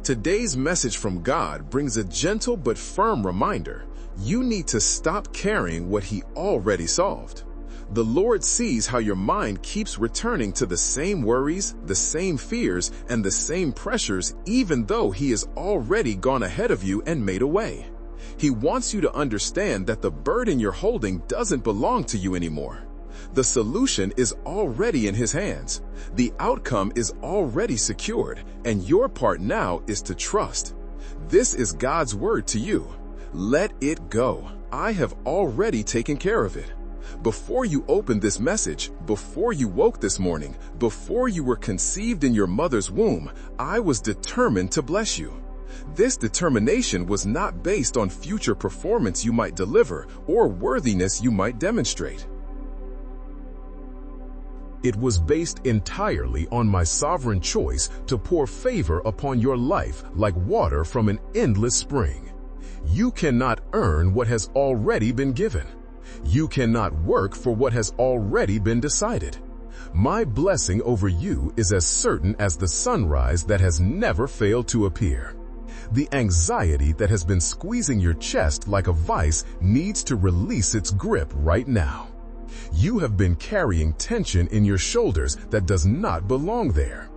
Today's message from God brings a gentle but firm reminder. You need to stop carrying what He already solved. The Lord sees how your mind keeps returning to the same worries, the same fears, and the same pressures, even though He has already gone ahead of you and made a way. He wants you to understand that the burden you're holding doesn't belong to you anymore. The solution is already in His hands. The outcome is already secured, and your part now is to trust. This is God's word to you. Let it go. I have already taken care of it. Before you opened this message, before you woke this morning, before you were conceived in your mother's womb, I was determined to bless you. This determination was not based on future performance you might deliver or worthiness you might demonstrate. It was based entirely on my sovereign choice to pour favor upon your life like water from an endless spring. You cannot earn what has already been given. You cannot work for what has already been decided. My blessing over you is as certain as the sunrise that has never failed to appear. The anxiety that has been squeezing your chest like a vice needs to release its grip right now. You have been carrying tension in your shoulders that does not belong there.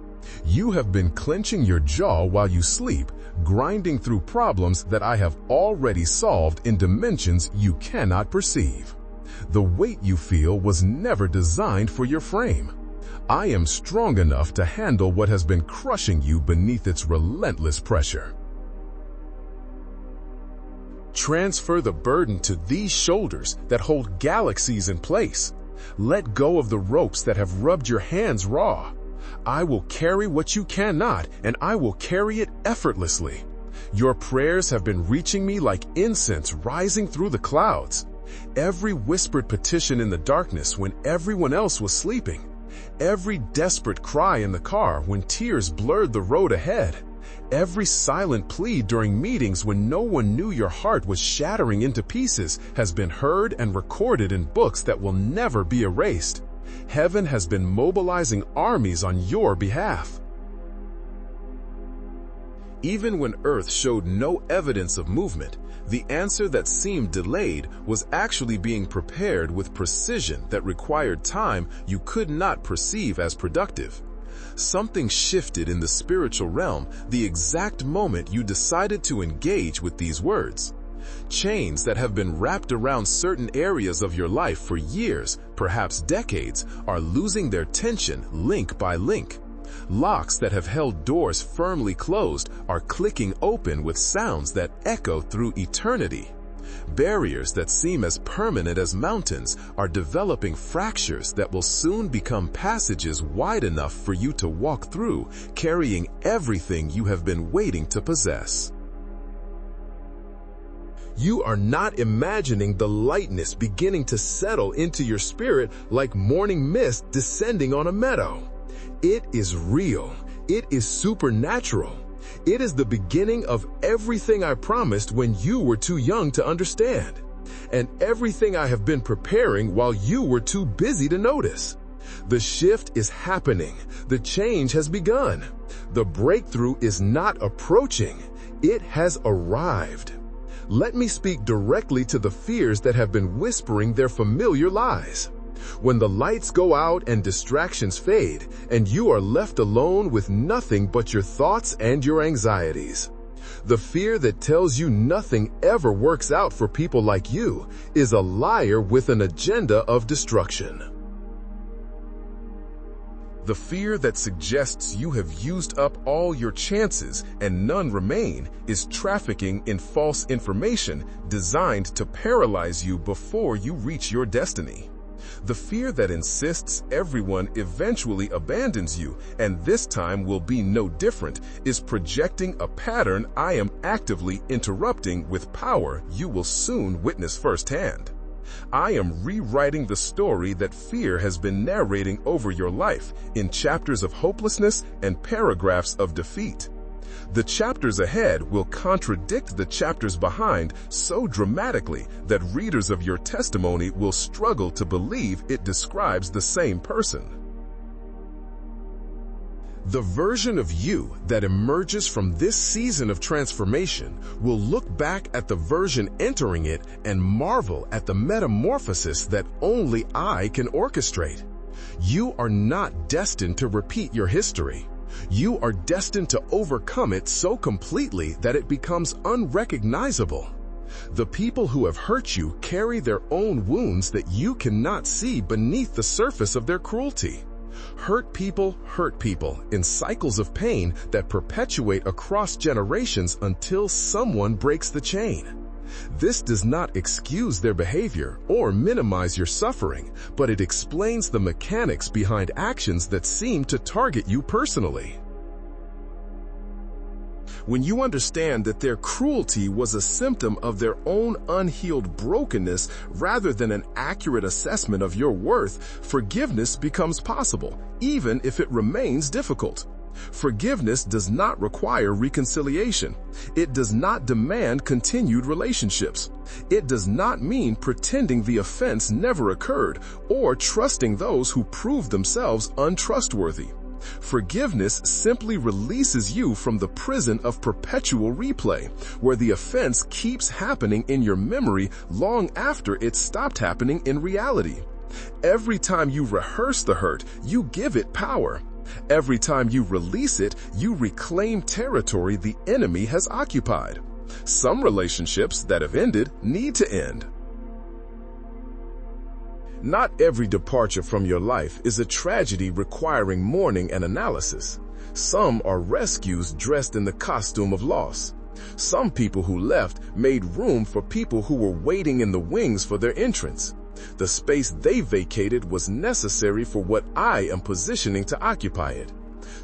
You have been clenching your jaw while you sleep, grinding through problems that I have already solved in dimensions you cannot perceive. The weight you feel was never designed for your frame. I am strong enough to handle what has been crushing you beneath its relentless pressure. Transfer the burden to these shoulders that hold galaxies in place. Let go of the ropes that have rubbed your hands raw. I will carry what you cannot, and I will carry it effortlessly. Your prayers have been reaching me like incense rising through the clouds. Every whispered petition in the darkness when everyone else was sleeping. Every desperate cry in the car when tears blurred the road ahead. Every silent plea during meetings when no one knew your heart was shattering into pieces has been heard and recorded in books that will never be erased. Heaven has been mobilizing armies on your behalf. Even when Earth showed no evidence of movement, the answer that seemed delayed was actually being prepared with precision that required time you could not perceive as productive. Something shifted in the spiritual realm the exact moment you decided to engage with these words. Chains that have been wrapped around certain areas of your life for years, perhaps decades, are losing their tension link by link. Locks that have held doors firmly closed are clicking open with sounds that echo through eternity. Barriers that seem as permanent as mountains are developing fractures that will soon become passages wide enough for you to walk through, carrying everything you have been waiting to possess. You are not imagining the lightness beginning to settle into your spirit like morning mist descending on a meadow. It is real. It is supernatural. It is the beginning of everything I promised when you were too young to understand, and everything I have been preparing while you were too busy to notice. The shift is happening. The change has begun. The breakthrough is not approaching. It has arrived. Let me speak directly to the fears that have been whispering their familiar lies. When the lights go out and distractions fade, and you are left alone with nothing but your thoughts and your anxieties. The fear that tells you nothing ever works out for people like you is a liar with an agenda of destruction. The fear that suggests you have used up all your chances and none remain is trafficking in false information designed to paralyze you before you reach your destiny. The fear that insists everyone eventually abandons you, and this time will be no different, is projecting a pattern I am actively interrupting with power you will soon witness firsthand. I am rewriting the story that fear has been narrating over your life in chapters of hopelessness and paragraphs of defeat. The chapters ahead will contradict the chapters behind so dramatically that readers of your testimony will struggle to believe it describes the same person. The version of you that emerges from this season of transformation will look back at the version entering it and marvel at the metamorphosis that only I can orchestrate. You are not destined to repeat your history. You are destined to overcome it so completely that it becomes unrecognizable. The people who have hurt you carry their own wounds that you cannot see beneath the surface of their cruelty. Hurt people in cycles of pain that perpetuate across generations until someone breaks the chain. This does not excuse their behavior or minimize your suffering, but it explains the mechanics behind actions that seem to target you personally. When you understand that their cruelty was a symptom of their own unhealed brokenness rather than an accurate assessment of your worth, forgiveness becomes possible, even if it remains difficult. Forgiveness does not require reconciliation. It does not demand continued relationships. It does not mean pretending the offense never occurred or trusting those who prove themselves untrustworthy. Forgiveness simply releases you from the prison of perpetual replay, where the offense keeps happening in your memory long after it stopped happening in reality. Every time you rehearse the hurt, you give it power. Every time you release it, you reclaim territory the enemy has occupied. Some relationships that have ended need to end. Not every departure from your life is a tragedy requiring mourning and analysis. Some are rescues dressed in the costume of loss. Some people who left made room for people who were waiting in the wings for their entrance. The space they vacated was necessary for what I am positioning to occupy it.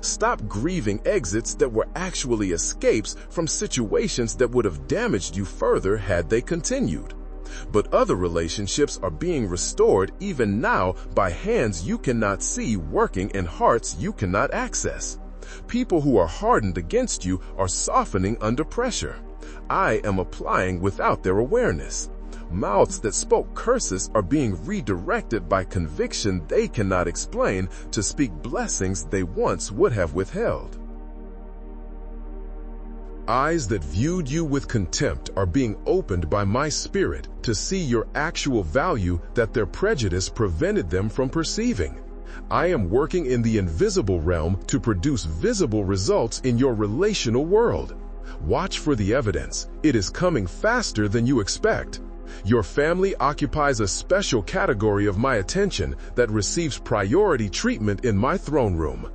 Stop grieving exits that were actually escapes from situations that would have damaged you further had they continued. But other relationships are being restored even now by hands you cannot see working in hearts you cannot access. People who are hardened against you are softening under pressure. I am applying without their awareness. Mouths that spoke curses are being redirected by conviction they cannot explain to speak blessings they once would have withheld. Eyes that viewed you with contempt are being opened by my spirit to see your actual value that their prejudice prevented them from perceiving. I am working in the invisible realm to produce visible results in your relational world. Watch for the evidence. It is coming faster than you expect. Your family occupies a special category of my attention that receives priority treatment in my throne room.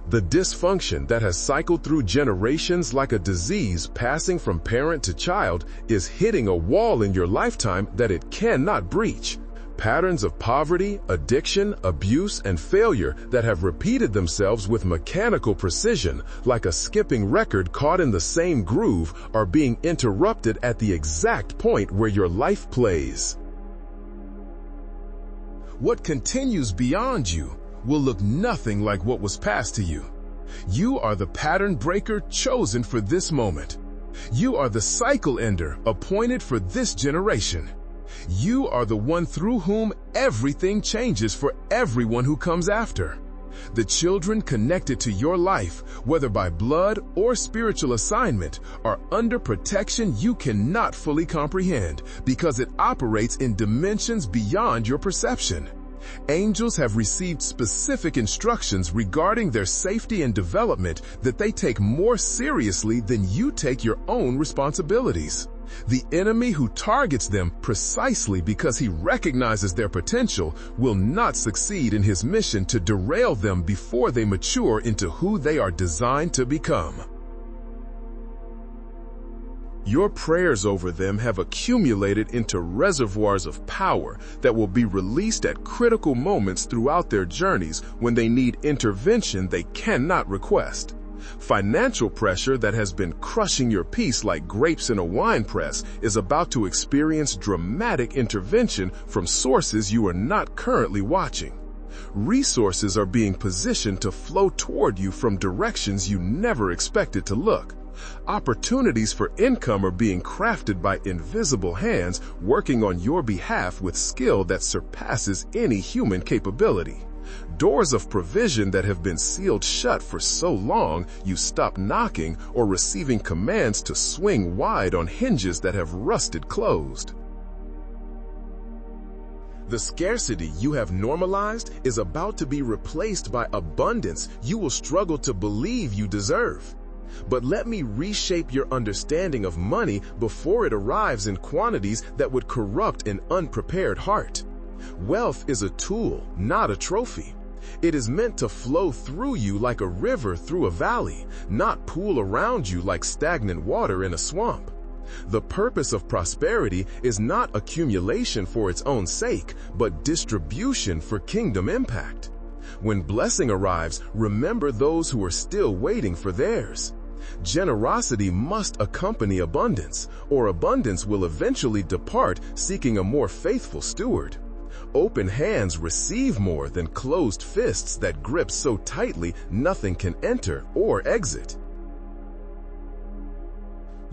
The dysfunction that has cycled through generations like a disease passing from parent to child is hitting a wall in your lifetime that it cannot breach. Patterns of poverty, addiction, abuse, and failure that have repeated themselves with mechanical precision, like a skipping record caught in the same groove, are being interrupted at the exact point where your life plays. What continues beyond you will look nothing like what was passed to you. You are the pattern breaker chosen for this moment. You are the cycle ender appointed for this generation. You are the one through whom everything changes for everyone who comes after. The children connected to your life, whether by blood or spiritual assignment, are under protection you cannot fully comprehend because it operates in dimensions beyond your perception. Angels have received specific instructions regarding their safety and development that they take more seriously than you take your own responsibilities. The enemy who targets them precisely because he recognizes their potential will not succeed in his mission to derail them before they mature into who they are designed to become. Your prayers over them have accumulated into reservoirs of power that will be released at critical moments throughout their journeys when they need intervention they cannot request. Financial pressure that has been crushing your peace like grapes in a wine press is about to experience dramatic intervention from sources you are not currently watching. Resources are being positioned to flow toward you from directions you never expected to look. Opportunities for income are being crafted by invisible hands working on your behalf with skill that surpasses any human capability. Doors of provision that have been sealed shut for so long you stop knocking or receiving commands to swing wide on hinges that have rusted closed. The scarcity you have normalized is about to be replaced by abundance you will struggle to believe you deserve. But let me reshape your understanding of money before it arrives in quantities that would corrupt an unprepared heart. Wealth is a tool, not a trophy. It is meant to flow through you like a river through a valley, not pool around you like stagnant water in a swamp. The purpose of prosperity is not accumulation for its own sake, but distribution for kingdom impact. When blessing arrives, remember those who are still waiting for theirs. Generosity must accompany abundance, or abundance will eventually depart seeking a more faithful steward. Open hands receive more than closed fists that grip so tightly nothing can enter or exit.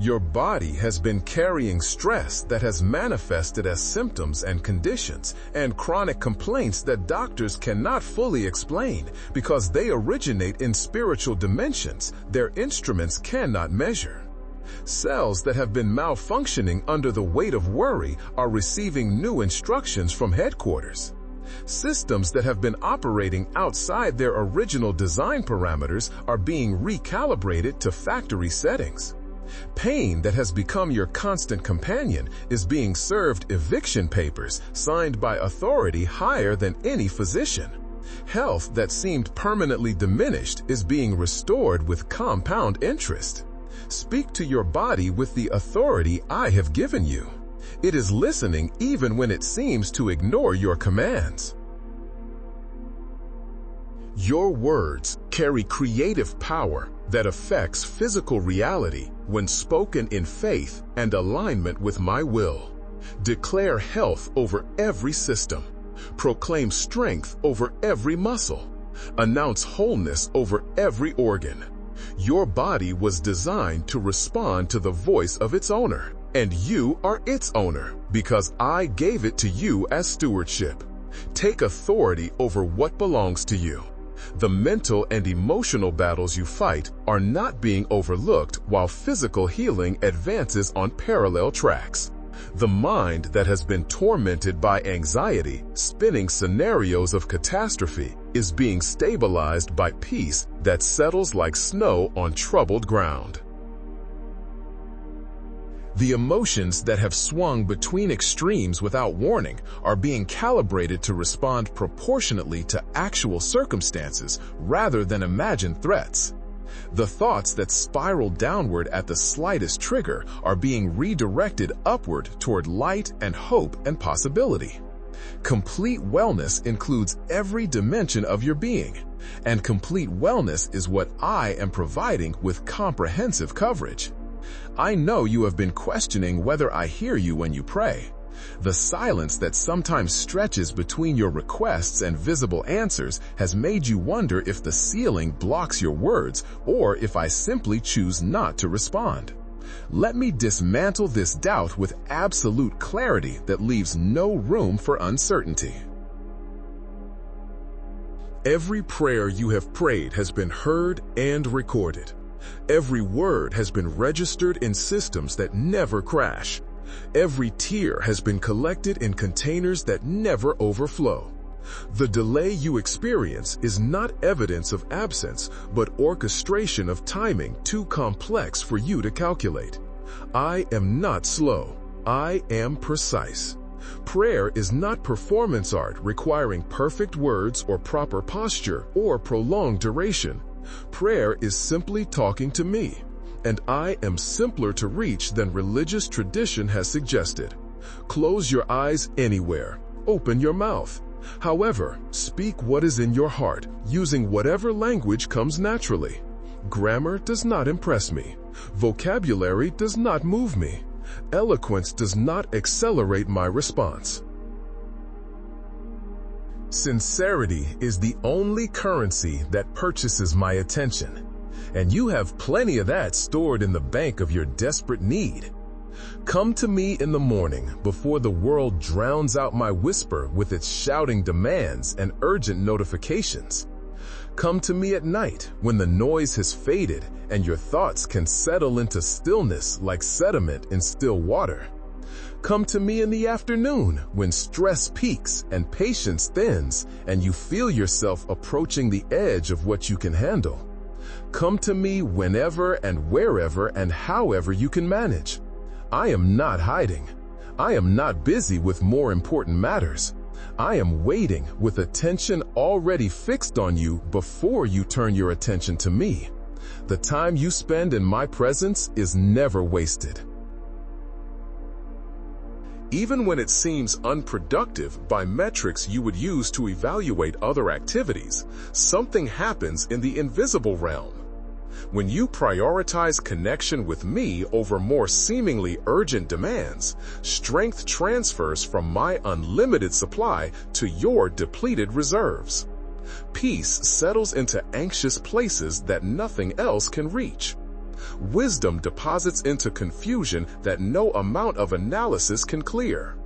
Your body has been carrying stress that has manifested as symptoms and conditions and chronic complaints that doctors cannot fully explain because they originate in spiritual dimensions their instruments cannot measure. Cells that have been malfunctioning under the weight of worry are receiving new instructions from headquarters. Systems that have been operating outside their original design parameters are being recalibrated to factory settings. Pain that has become your constant companion is being served eviction papers signed by authority higher than any physician. Health that seemed permanently diminished is being restored with compound interest. Speak to your body with the authority I have given you. It is listening even when it seems to ignore your commands. Your words carry creative power that affects physical reality when spoken in faith and alignment with my will. Declare health over every system. Proclaim strength over every muscle. Announce wholeness over every organ. Your body was designed to respond to the voice of its owner, and you are its owner because I gave it to you as stewardship. Take authority over what belongs to you. The mental and emotional battles you fight are not being overlooked while physical healing advances on parallel tracks. The mind that has been tormented by anxiety, spinning scenarios of catastrophe, is being stabilized by peace that settles like snow on troubled ground. The emotions that have swung between extremes without warning are being calibrated to respond proportionately to actual circumstances rather than imagined threats. The thoughts that spiral downward at the slightest trigger are being redirected upward toward light and hope and possibility. Complete wellness includes every dimension of your being, and complete wellness is what I am providing with comprehensive coverage. I know you have been questioning whether I hear you when you pray. The silence that sometimes stretches between your requests and visible answers has made you wonder if the ceiling blocks your words or if I simply choose not to respond. Let me dismantle this doubt with absolute clarity that leaves no room for uncertainty. Every prayer you have prayed has been heard and recorded. Every word has been registered in systems that never crash. Every tear has been collected in containers that never overflow. The delay you experience is not evidence of absence, but orchestration of timing too complex for you to calculate. I am not slow. I am precise. Prayer is not performance art requiring perfect words or proper posture or prolonged duration. Prayer is simply talking to me, and I am simpler to reach than religious tradition has suggested. Close your eyes anywhere. Open your mouth. However, speak what is in your heart, using whatever language comes naturally. Grammar does not impress me. Vocabulary does not move me. Eloquence does not accelerate my response. Sincerity is the only currency that purchases my attention, and you have plenty of that stored in the bank of your desperate need. Come to me in the morning before the world drowns out my whisper with its shouting demands and urgent notifications. Come to me at night when the noise has faded and your thoughts can settle into stillness like sediment in still water. Come to me in the afternoon when stress peaks and patience thins and you feel yourself approaching the edge of what you can handle. Come to me whenever and wherever and however you can manage. I am not hiding. I am not busy with more important matters. I am waiting with attention already fixed on you before you turn your attention to me. The time you spend in my presence is never wasted. Even when it seems unproductive by metrics you would use to evaluate other activities, something happens in the invisible realm. When you prioritize connection with me over more seemingly urgent demands, strength transfers from my unlimited supply to your depleted reserves. Peace settles into anxious places that nothing else can reach. Wisdom deposits into confusion that no amount of analysis can clear.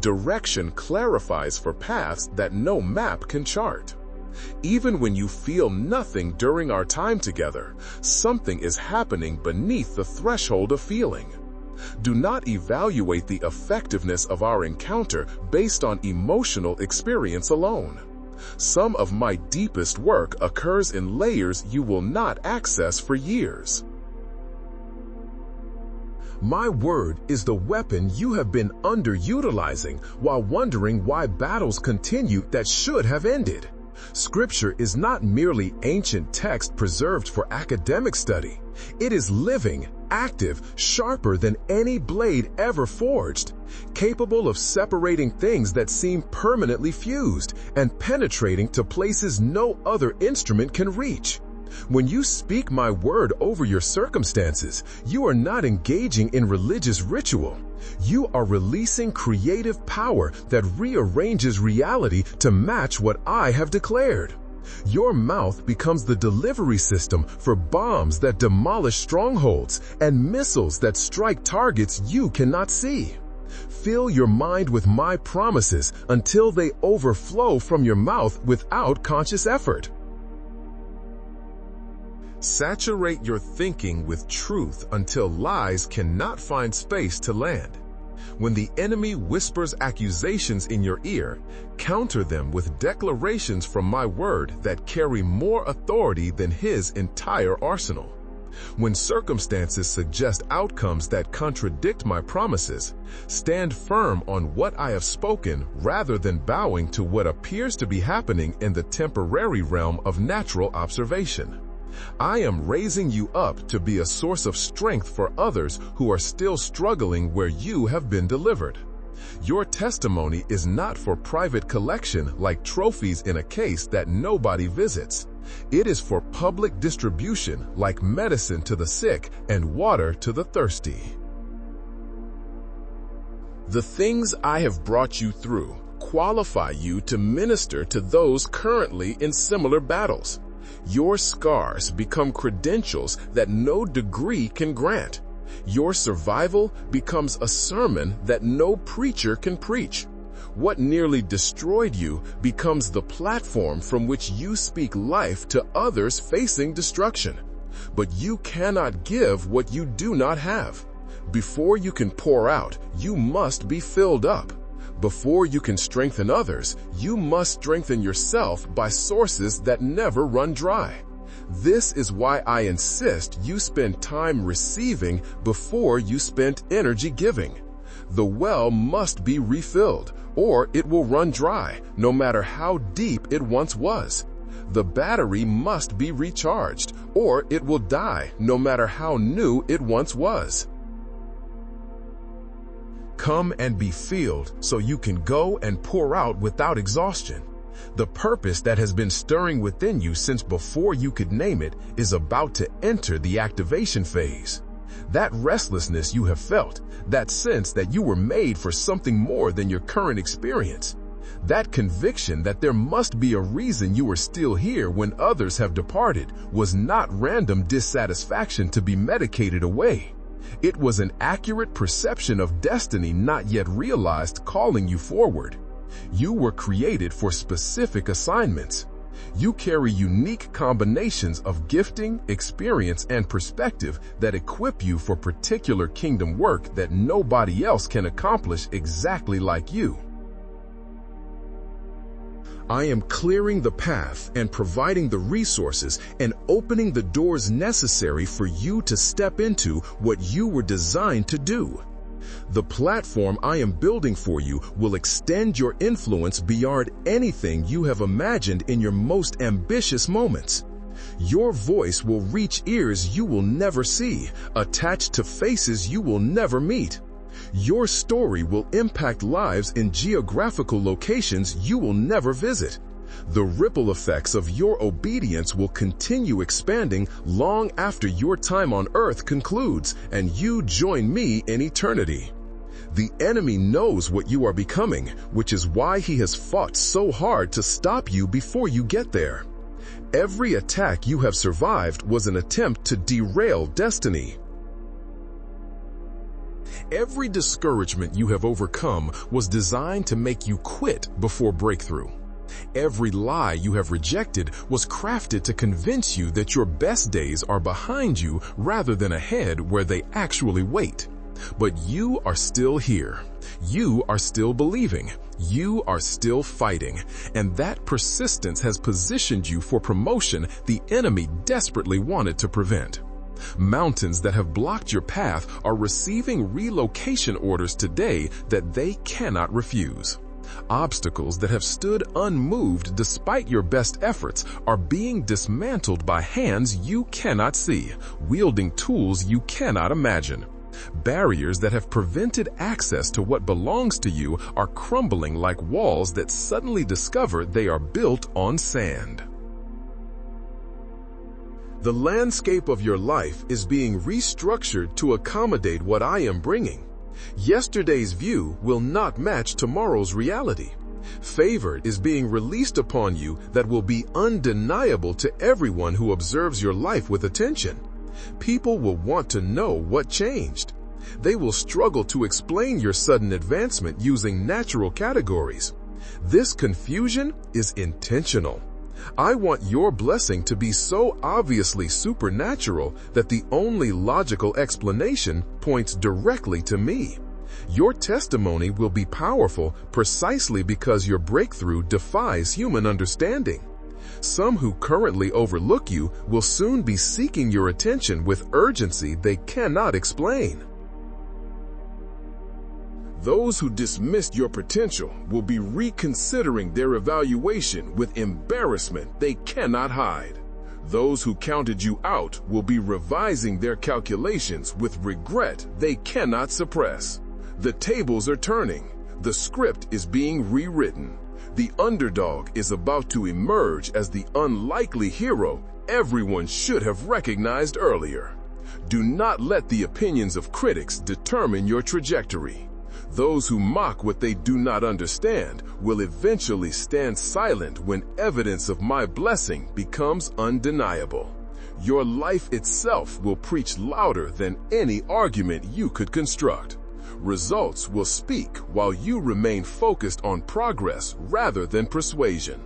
Direction clarifies for paths that no map can chart. Even when you feel nothing during our time together, something is happening beneath the threshold of feeling. Do not evaluate the effectiveness of our encounter based on emotional experience alone. Some of my deepest work occurs in layers you will not access for years. My word is the weapon you have been underutilizing while wondering why battles continue that should have ended. Scripture is not merely ancient text preserved for academic study. It is living, active, sharper than any blade ever forged, capable of separating things that seem permanently fused and penetrating to places no other instrument can reach. When you speak my word over your circumstances, you are not engaging in religious ritual. You are releasing creative power that rearranges reality to match what I have declared. Your mouth becomes the delivery system for bombs that demolish strongholds and missiles that strike targets you cannot see. Fill your mind with my promises until they overflow from your mouth without conscious effort. Saturate your thinking with truth until lies cannot find space to land. When the enemy whispers accusations in your ear, counter them with declarations from my word that carry more authority than his entire arsenal. When circumstances suggest outcomes that contradict my promises, stand firm on what I have spoken rather than bowing to what appears to be happening in the temporary realm of natural observation. I am raising you up to be a source of strength for others who are still struggling where you have been delivered. Your testimony is not for private collection like trophies in a case that nobody visits. It is for public distribution like medicine to the sick and water to the thirsty. The things I have brought you through qualify you to minister to those currently in similar battles. Your scars become credentials that no degree can grant. Your survival becomes a sermon that no preacher can preach. What nearly destroyed you becomes the platform from which you speak life to others facing destruction. But you cannot give what you do not have. Before you can pour out, you must be filled up. Before you can strengthen others, you must strengthen yourself by sources that never run dry. This is why I insist you spend time receiving before you spend energy giving. The well must be refilled, or it will run dry, no matter how deep it once was. The battery must be recharged, or it will die, no matter how new it once was. Come and be filled so you can go and pour out without exhaustion. The purpose that has been stirring within you since before you could name it is about to enter the activation phase. That restlessness you have felt, that sense that you were made for something more than your current experience, that conviction that there must be a reason you are still here when others have departed was not random dissatisfaction to be medicated away. It was an accurate perception of destiny not yet realized calling you forward. You were created for specific assignments. You carry unique combinations of gifting, experience, and perspective that equip you for particular kingdom work that nobody else can accomplish exactly like you. I am clearing the path and providing the resources and opening the doors necessary for you to step into what you were designed to do. The platform I am building for you will extend your influence beyond anything you have imagined in your most ambitious moments. Your voice will reach ears you will never see, attached to faces you will never meet. Your story will impact lives in geographical locations you will never visit. The ripple effects of your obedience will continue expanding long after your time on earth concludes and you join me in eternity. The enemy knows what you are becoming, which is why he has fought so hard to stop you before you get there. Every attack you have survived was an attempt to derail destiny. Every discouragement you have overcome was designed to make you quit before breakthrough. Every lie you have rejected was crafted to convince you that your best days are behind you rather than ahead where they actually wait. But you are still here. You are still believing. You are still fighting. And that persistence has positioned you for promotion the enemy desperately wanted to prevent. Mountains that have blocked your path are receiving relocation orders today that they cannot refuse. Obstacles that have stood unmoved despite your best efforts are being dismantled by hands you cannot see, wielding tools you cannot imagine. Barriers that have prevented access to what belongs to you are crumbling like walls that suddenly discover they are built on sand. The landscape of your life is being restructured to accommodate what I am bringing. Yesterday's view will not match tomorrow's reality. Favor is being released upon you that will be undeniable to everyone who observes your life with attention. People will want to know what changed. They will struggle to explain your sudden advancement using natural categories. This confusion is intentional. I want your blessing to be so obviously supernatural that the only logical explanation points directly to me. Your testimony will be powerful precisely because your breakthrough defies human understanding. Some who currently overlook you will soon be seeking your attention with urgency they cannot explain. Those who dismissed your potential will be reconsidering their evaluation with embarrassment they cannot hide. Those who counted you out will be revising their calculations with regret they cannot suppress. The tables are turning. The script is being rewritten. The underdog is about to emerge as the unlikely hero everyone should have recognized earlier. Do not let the opinions of critics determine your trajectory. Those who mock what they do not understand will eventually stand silent when evidence of my blessing becomes undeniable. Your life itself will preach louder than any argument you could construct. Results will speak while you remain focused on progress rather than persuasion.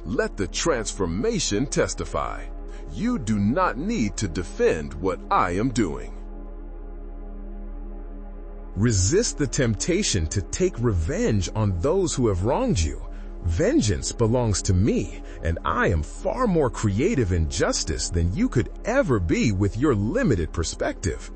Let the transformation testify. You do not need to defend what I am doing. Resist the temptation to take revenge on those who have wronged you. Vengeance belongs to me, and I am far more creative in justice than you could ever be with your limited perspective.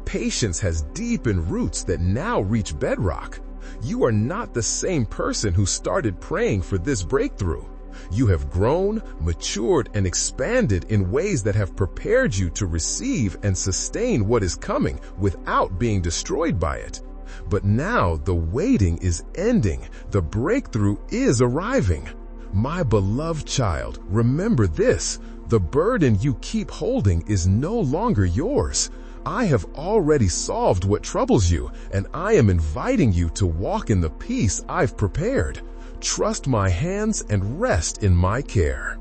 Patience has deepened roots that now reach bedrock. You are not the same person who started praying for this breakthrough. You have grown, matured, and expanded in ways that have prepared you to receive and sustain what is coming without being destroyed by it. But now the waiting is ending. The breakthrough is arriving. My beloved child, remember this: the burden you keep holding is no longer yours. I have already solved what troubles you, and I am inviting you to walk in the peace I've prepared. Trust my hands and rest in my care.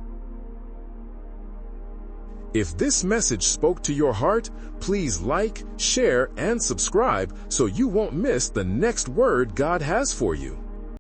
If this message spoke to your heart, please like, share, and subscribe so you won't miss the next word God has for you.